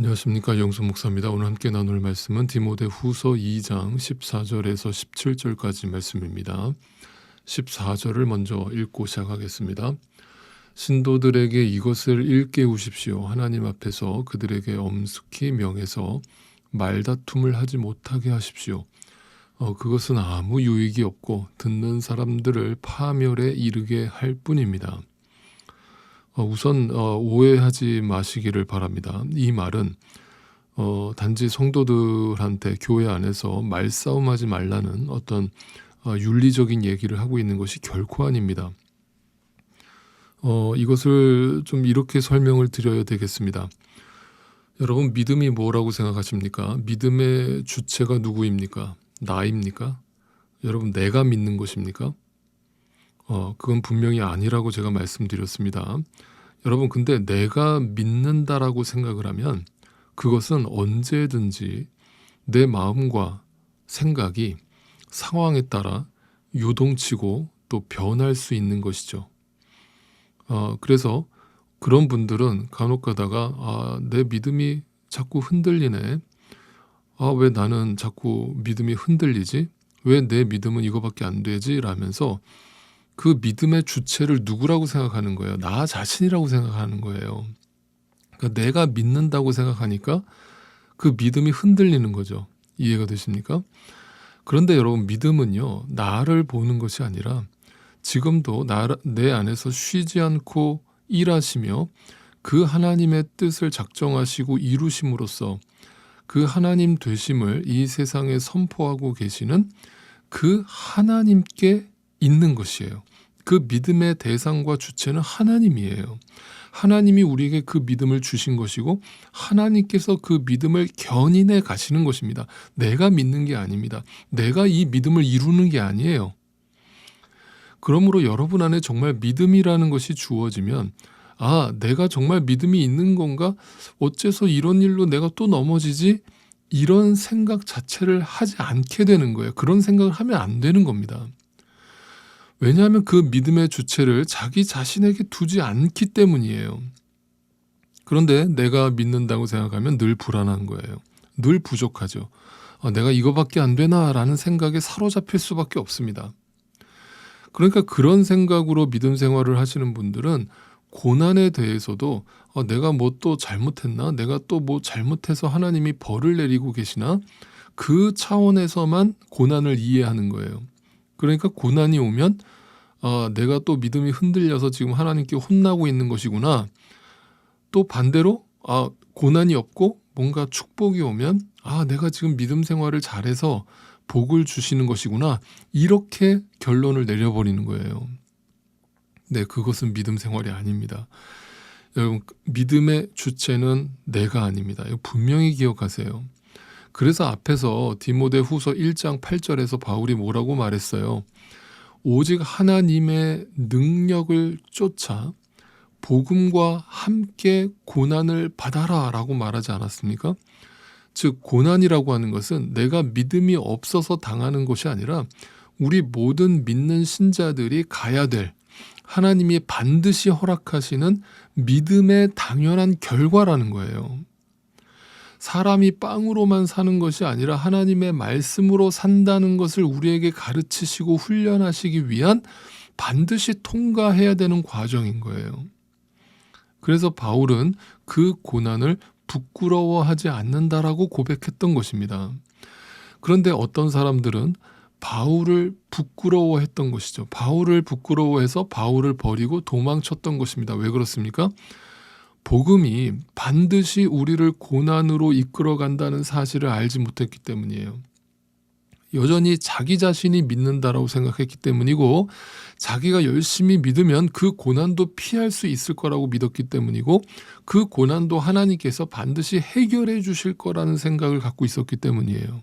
안녕하십니까, 영수 목사입니다. 오늘 함께 나눌 말씀은 디모데후서 2장 14절에서 17절까지 말씀입니다. 14절을 먼저 읽고 시작하겠습니다. 신도들에게 이것을 일깨우십시오. 하나님 앞에서 그들에게 엄숙히 명해서 말다툼을 하지 못하게 하십시오. 그것은 아무 유익이 없고 듣는 사람들을 파멸에 이르게 할 뿐입니다. 우선 오해하지 마시기를 바랍니다. 이 말은 단지 성도들한테 교회 안에서 말싸움하지 말라는 어떤 윤리적인 얘기를 하고 있는 것이 결코 아닙니다. 이것을 좀 이렇게 설명을 드려야 되겠습니다. 여러분, 믿음이 뭐라고 생각하십니까? 믿음의 주체가 누구입니까? 나입니까? 여러분, 내가 믿는 것입니까? 그건 분명히 아니라고 제가 말씀드렸습니다. 여러분, 근데 내가 믿는다라고 생각을 하면 그것은 언제든지 내 마음과 생각이 상황에 따라 요동치고 또 변할 수 있는 것이죠. 그래서 그런 분들은 간혹 가다가 내 믿음이 자꾸 흔들리네. 왜 나는 자꾸 믿음이 흔들리지? 왜 내 믿음은 이거밖에 안 되지? 라면서 그 믿음의 주체를 누구라고 생각하는 거예요? 나 자신이라고 생각하는 거예요. 그러니까 내가 믿는다고 생각하니까 그 믿음이 흔들리는 거죠. 이해가 되십니까? 그런데 여러분, 믿음은요, 나를 보는 것이 아니라 지금도 내 안에서 쉬지 않고 일하시며 그 하나님의 뜻을 작정하시고 이루심으로써 그 하나님 되심을 이 세상에 선포하고 계시는 그 하나님께 있는 것이에요. 그 믿음의 대상과 주체는 하나님이에요. 하나님이 우리에게 그 믿음을 주신 것이고 하나님께서 그 믿음을 견인해 가시는 것입니다. 내가 믿는 게 아닙니다. 내가 이 믿음을 이루는 게 아니에요. 그러므로 여러분 안에 정말 믿음이라는 것이 주어지면 내가 정말 믿음이 있는 건가? 어째서 이런 일로 내가 또 넘어지지? 이런 생각 자체를 하지 않게 되는 거예요. 그런 생각을 하면 안 되는 겁니다. 왜냐하면 그 믿음의 주체를 자기 자신에게 두지 않기 때문이에요. 그런데 내가 믿는다고 생각하면 늘 불안한 거예요. 늘 부족하죠. 내가 이거밖에 안 되나? 라는 생각에 사로잡힐 수밖에 없습니다. 그러니까 그런 생각으로 믿음 생활을 하시는 분들은 고난에 대해서도 내가 뭐 또 잘못했나? 내가 또 뭐 잘못해서 하나님이 벌을 내리고 계시나? 그 차원에서만 고난을 이해하는 거예요. 그러니까 고난이 오면 내가 또 믿음이 흔들려서 지금 하나님께 혼나고 있는 것이구나. 또 반대로 고난이 없고 뭔가 축복이 오면 내가 지금 믿음 생활을 잘해서 복을 주시는 것이구나. 이렇게 결론을 내려버리는 거예요. 네, 그것은 믿음 생활이 아닙니다. 여러분, 믿음의 주체는 내가 아닙니다. 이거 분명히 기억하세요. 그래서 앞에서 디모데후서 1장 8절에서 바울이 뭐라고 말했어요? 오직 하나님의 능력을 쫓아 복음과 함께 고난을 받아라 라고 말하지 않았습니까? 즉, 고난이라고 하는 것은 내가 믿음이 없어서 당하는 것이 아니라 우리 모든 믿는 신자들이 가야 될 하나님이 반드시 허락하시는 믿음의 당연한 결과라는 거예요. 사람이 빵으로만 사는 것이 아니라 하나님의 말씀으로 산다는 것을 우리에게 가르치시고 훈련하시기 위한 반드시 통과해야 되는 과정인 거예요. 그래서 바울은 그 고난을 부끄러워하지 않는다라고 고백했던 것입니다. 그런데 어떤 사람들은 바울을 부끄러워했던 것이죠. 바울을 부끄러워해서 바울을 버리고 도망쳤던 것입니다. 왜 그렇습니까? 복음이 반드시 우리를 고난으로 이끌어간다는 사실을 알지 못했기 때문이에요. 여전히 자기 자신이 믿는다라고 생각했기 때문이고 자기가 열심히 믿으면 그 고난도 피할 수 있을 거라고 믿었기 때문이고 그 고난도 하나님께서 반드시 해결해 주실 거라는 생각을 갖고 있었기 때문이에요.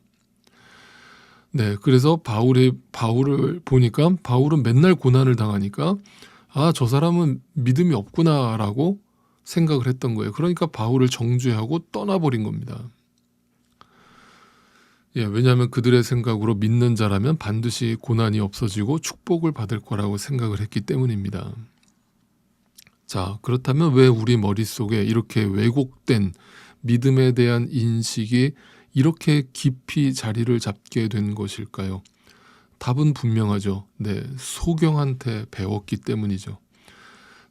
네, 그래서 바울을 보니까 바울은 맨날 고난을 당하니까 저 사람은 믿음이 없구나라고 생각을 했던 거예요. 그러니까 바울을 정죄하고 떠나버린 겁니다. 왜냐하면 그들의 생각으로 믿는 자라면 반드시 고난이 없어지고 축복을 받을 거라고 생각을 했기 때문입니다. 자, 그렇다면 왜 우리 머릿속에 이렇게 왜곡된 믿음에 대한 인식이 이렇게 깊이 자리를 잡게 된 것일까요? 답은 분명하죠. 네, 소경한테 배웠기 때문이죠.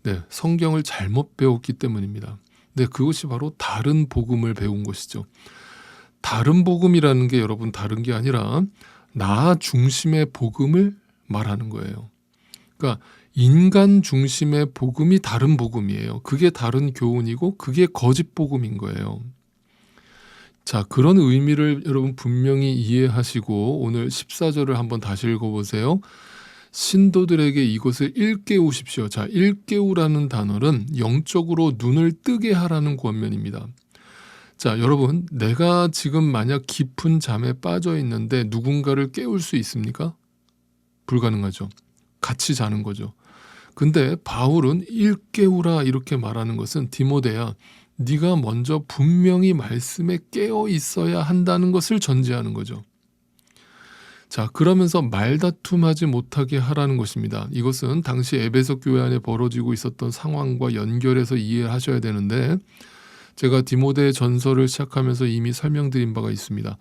네, 성경을 잘못 배웠기 때문입니다. 네, 그것이 바로 다른 복음을 배운 것이죠. 다른 복음이라는 게 여러분 다른 게 아니라 나 중심의 복음을 말하는 거예요. 그러니까 인간 중심의 복음이 다른 복음이에요. 그게 다른 교훈이고 그게 거짓 복음인 거예요. 자, 그런 의미를 여러분 분명히 이해하시고 오늘 14절을 한번 다시 읽어보세요. 신도들에게 이것을 일깨우십시오. 자, 일깨우라는 단어는 영적으로 눈을 뜨게 하라는 권면입니다. 자, 여러분, 내가 지금 만약 깊은 잠에 빠져 있는데 누군가를 깨울 수 있습니까? 불가능하죠. 같이 자는 거죠. 근데 바울은 일깨우라 이렇게 말하는 것은 디모데야, 네가 먼저 분명히 말씀에 깨어 있어야 한다는 것을 전제하는 거죠. 자, 그러면서 말다툼하지 못하게 하라는 것입니다. 이것은 당시 에베소 교회 안에 벌어지고 있었던 상황과 연결해서 이해하셔야 되는데 제가 디모데 전서를 시작하면서 이미 설명드린 바가 있습니다.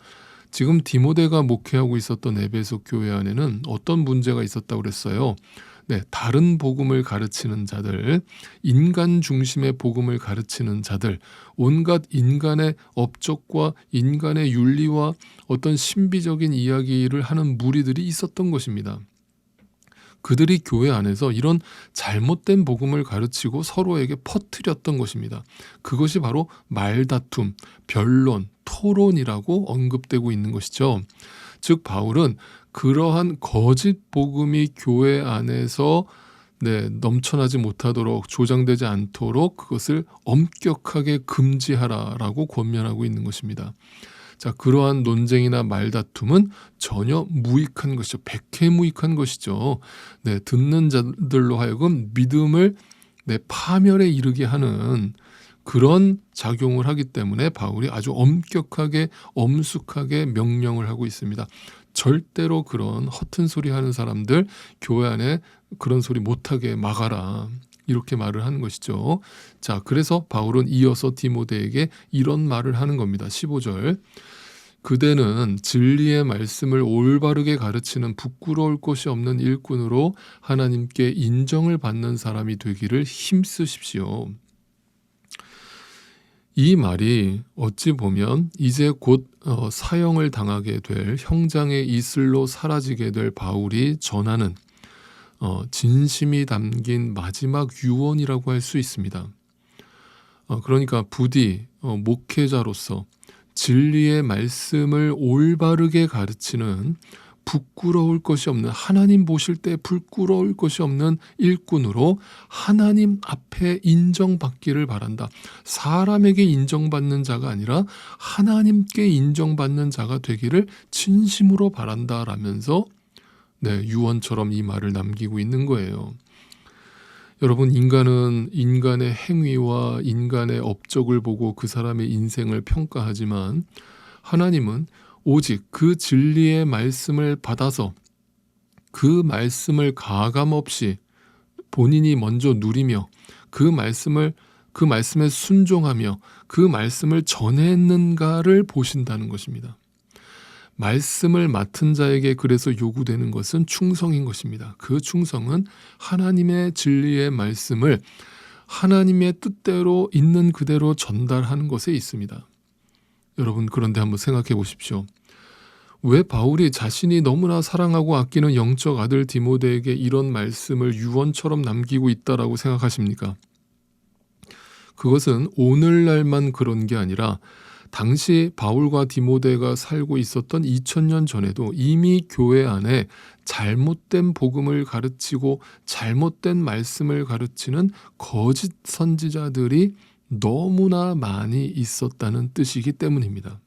지금 디모데가 목회하고 있었던 에베소 교회 안에는 어떤 문제가 있었다고 그랬어요. 네, 다른 복음을 가르치는 자들, 인간 중심의 복음을 가르치는 자들, 온갖 인간의 업적과 인간의 윤리와 어떤 신비적인 이야기를 하는 무리들이 있었던 것입니다. 그들이 교회 안에서 이런 잘못된 복음을 가르치고 서로에게 퍼뜨렸던 것입니다. 그것이 바로 말다툼, 변론, 토론이라고 언급되고 있는 것이죠. 즉 바울은 그러한 거짓 복음이 교회 안에서 넘쳐나지 못하도록 조장되지 않도록 그것을 엄격하게 금지하라라고 권면하고 있는 것입니다. 자, 그러한 논쟁이나 말다툼은 전혀 무익한 것이죠. 백해무익한 것이죠. 네, 듣는 자들로 하여금 믿음을 파멸에 이르게 하는 그런 작용을 하기 때문에 바울이 아주 엄격하게 엄숙하게 명령을 하고 있습니다. 절대로 그런 허튼 소리 하는 사람들 교회 안에 그런 소리 못하게 막아라. 이렇게 말을 하는 것이죠. 자, 그래서 바울은 이어서 디모데에게 이런 말을 하는 겁니다. 15절. 그대는 진리의 말씀을 올바르게 가르치는 부끄러울 것이 없는 일꾼으로 하나님께 인정을 받는 사람이 되기를 힘쓰십시오. 이 말이 어찌 보면 이제 곧 사형을 당하게 될 형장의 이슬로 사라지게 될 바울이 전하는 진심이 담긴 마지막 유언이라고 할 수 있습니다. 그러니까 부디 목회자로서 진리의 말씀을 올바르게 가르치는 부끄러울 것이 없는, 하나님 보실 때 부끄러울 것이 없는 일꾼으로 하나님 앞에 인정받기를 바란다. 사람에게 인정받는 자가 아니라 하나님께 인정받는 자가 되기를 진심으로 바란다라면서 유언처럼 이 말을 남기고 있는 거예요. 여러분, 인간은 인간의 행위와 인간의 업적을 보고 그 사람의 인생을 평가하지만 하나님은 오직 그 진리의 말씀을 받아서 그 말씀을 가감없이 본인이 먼저 누리며 그 말씀에 순종하며 그 말씀을 전했는가를 보신다는 것입니다. 말씀을 맡은 자에게 그래서 요구되는 것은 충성인 것입니다. 그 충성은 하나님의 진리의 말씀을 하나님의 뜻대로 있는 그대로 전달하는 것에 있습니다. 여러분, 그런데 한번 생각해 보십시오. 왜 바울이 자신이 너무나 사랑하고 아끼는 영적 아들 디모데에게 이런 말씀을 유언처럼 남기고 있다라고 생각하십니까? 그것은 오늘날만 그런 게 아니라 당시 바울과 디모데가 살고 있었던 2000년 전에도 이미 교회 안에 잘못된 복음을 가르치고 잘못된 말씀을 가르치는 거짓 선지자들이 너무나 많이 있었다는 뜻이기 때문입니다.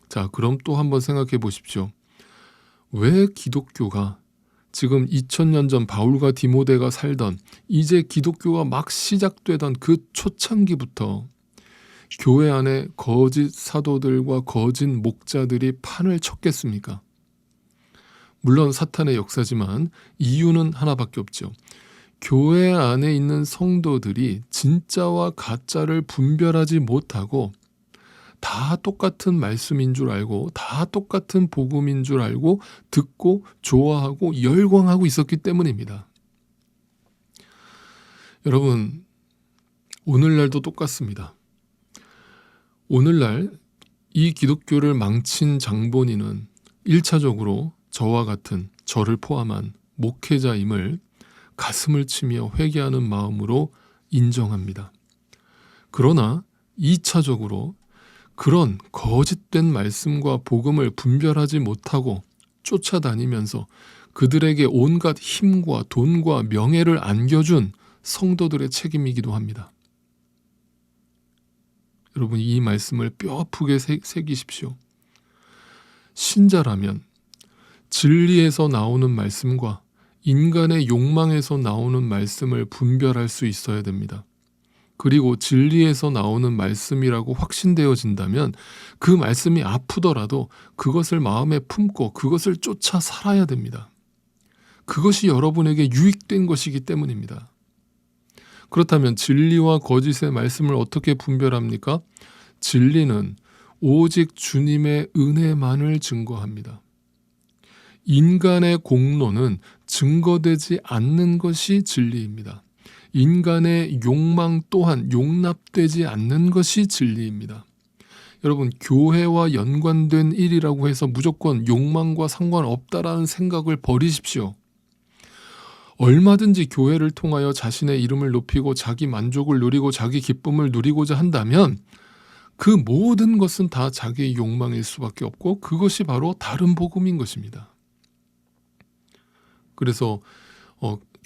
자, 그럼 또 한번 생각해 보십시오. 왜 기독교가 지금 2000년 전 바울과 디모데가 살던 이제 기독교가 막 시작되던 그 초창기부터 교회 안에 거짓 사도들과 거짓 목자들이 판을 쳤겠습니까? 물론 사탄의 역사지만 이유는 하나밖에 없죠. 교회 안에 있는 성도들이 진짜와 가짜를 분별하지 못하고 다 똑같은 말씀인 줄 알고 다 똑같은 복음인 줄 알고 듣고 좋아하고 열광하고 있었기 때문입니다. 여러분, 오늘날도 똑같습니다. 오늘날 이 기독교를 망친 장본인은 1차적으로 저와 같은 저를 포함한 목회자임을 가슴을 치며 회개하는 마음으로 인정합니다. 그러나 2차적으로 그런 거짓된 말씀과 복음을 분별하지 못하고 쫓아다니면서 그들에게 온갖 힘과 돈과 명예를 안겨준 성도들의 책임이기도 합니다. 여러분, 이 말씀을 뼈아프게 새기십시오. 신자라면 진리에서 나오는 말씀과 인간의 욕망에서 나오는 말씀을 분별할 수 있어야 됩니다. 그리고 진리에서 나오는 말씀이라고 확신되어진다면 그 말씀이 아프더라도 그것을 마음에 품고 그것을 쫓아 살아야 됩니다. 그것이 여러분에게 유익된 것이기 때문입니다. 그렇다면 진리와 거짓의 말씀을 어떻게 분별합니까? 진리는 오직 주님의 은혜만을 증거합니다. 인간의 공로는 증거되지 않는 것이 진리입니다. 인간의 욕망 또한 용납되지 않는 것이 진리입니다. 여러분, 교회와 연관된 일이라고 해서 무조건 욕망과 상관없다라는 생각을 버리십시오. 얼마든지 교회를 통하여 자신의 이름을 높이고 자기 만족을 누리고 자기 기쁨을 누리고자 한다면 그 모든 것은 다 자기의 욕망일 수밖에 없고 그것이 바로 다른 복음인 것입니다. 그래서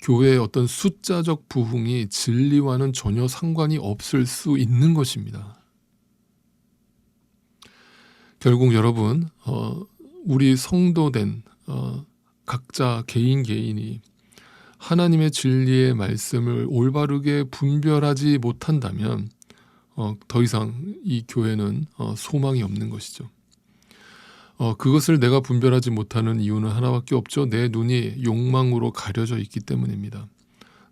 교회의 어떤 숫자적 부흥이 진리와는 전혀 상관이 없을 수 있는 것입니다. 결국 여러분, 우리 성도된 각자 개인이 하나님의 진리의 말씀을 올바르게 분별하지 못한다면 더 이상 이 교회는 소망이 없는 것이죠. 그것을 내가 분별하지 못하는 이유는 하나밖에 없죠. 내 눈이 욕망으로 가려져 있기 때문입니다.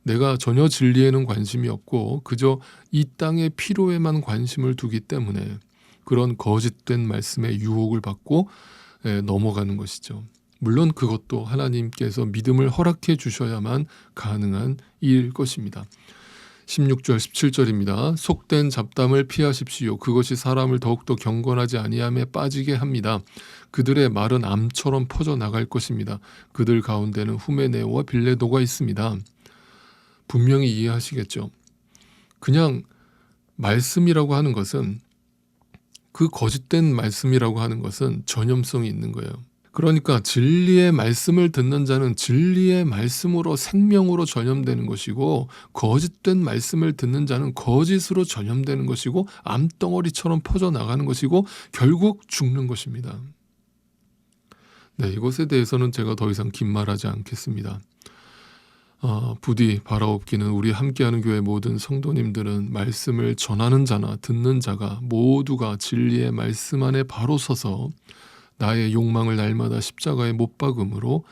내가 전혀 진리에는 관심이 없고 그저 이 땅의 필요에만 관심을 두기 때문에 그런 거짓된 말씀에 유혹을 받고 넘어가는 것이죠. 물론 그것도 하나님께서 믿음을 허락해 주셔야만 가능한 일일 것입니다. 16절 17절입니다. 속된 잡담을 피하십시오. 그것이 사람을 더욱더 경건하지 아니함에 빠지게 합니다. 그들의 말은 암처럼 퍼져나갈 것입니다. 그들 가운데는 후메네오와 빌레도가 있습니다. 분명히 이해하시겠죠. 그냥 말씀이라고 하는 것은, 그 거짓된 말씀이라고 하는 것은 전염성이 있는 거예요. 그러니까 진리의 말씀을 듣는 자는 진리의 말씀으로 생명으로 전염되는 것이고, 거짓된 말씀을 듣는 자는 거짓으로 전염되는 것이고, 암덩어리처럼 퍼져나가는 것이고 결국 죽는 것입니다. 네, 이것에 대해서는 제가 더 이상 긴 말하지 않겠습니다. 부디 바라옵기는 우리 함께하는 교회 모든 성도님들은 말씀을 전하는 자나 듣는 자가 모두가 진리의 말씀 안에 바로 서서 나의 욕망을 날마다 십자가에 못 박음으로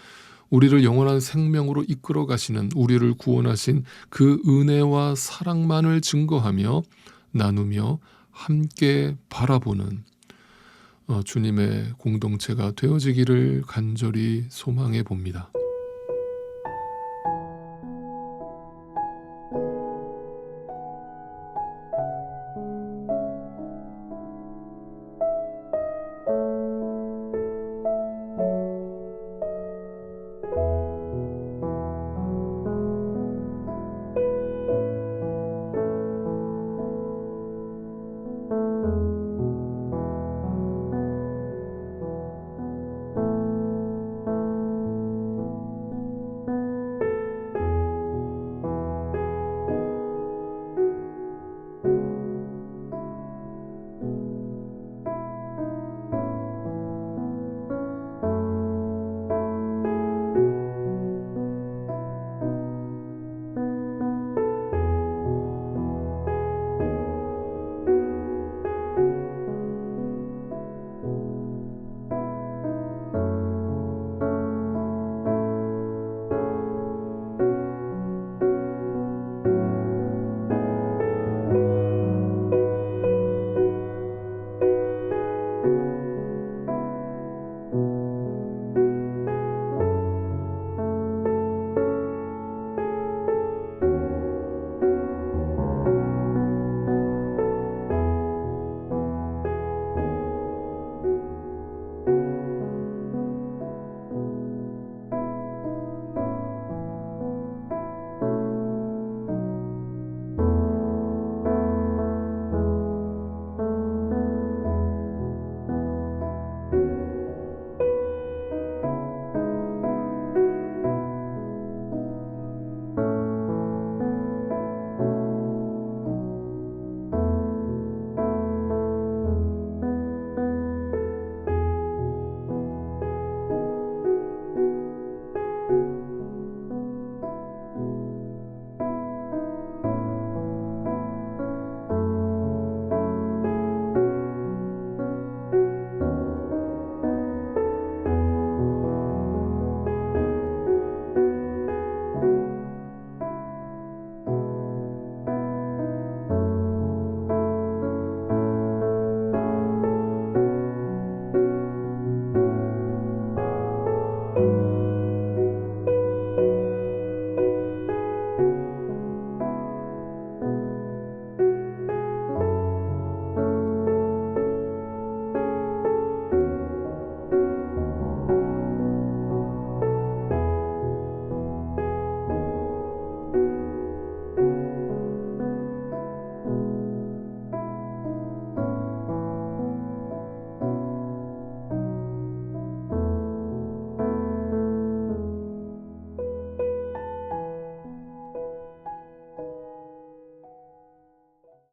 우리를 영원한 생명으로 이끌어 가시는, 우리를 구원하신 그 은혜와 사랑만을 증거하며 나누며 함께 바라보는 주님의 공동체가 되어지기를 간절히 소망해 봅니다.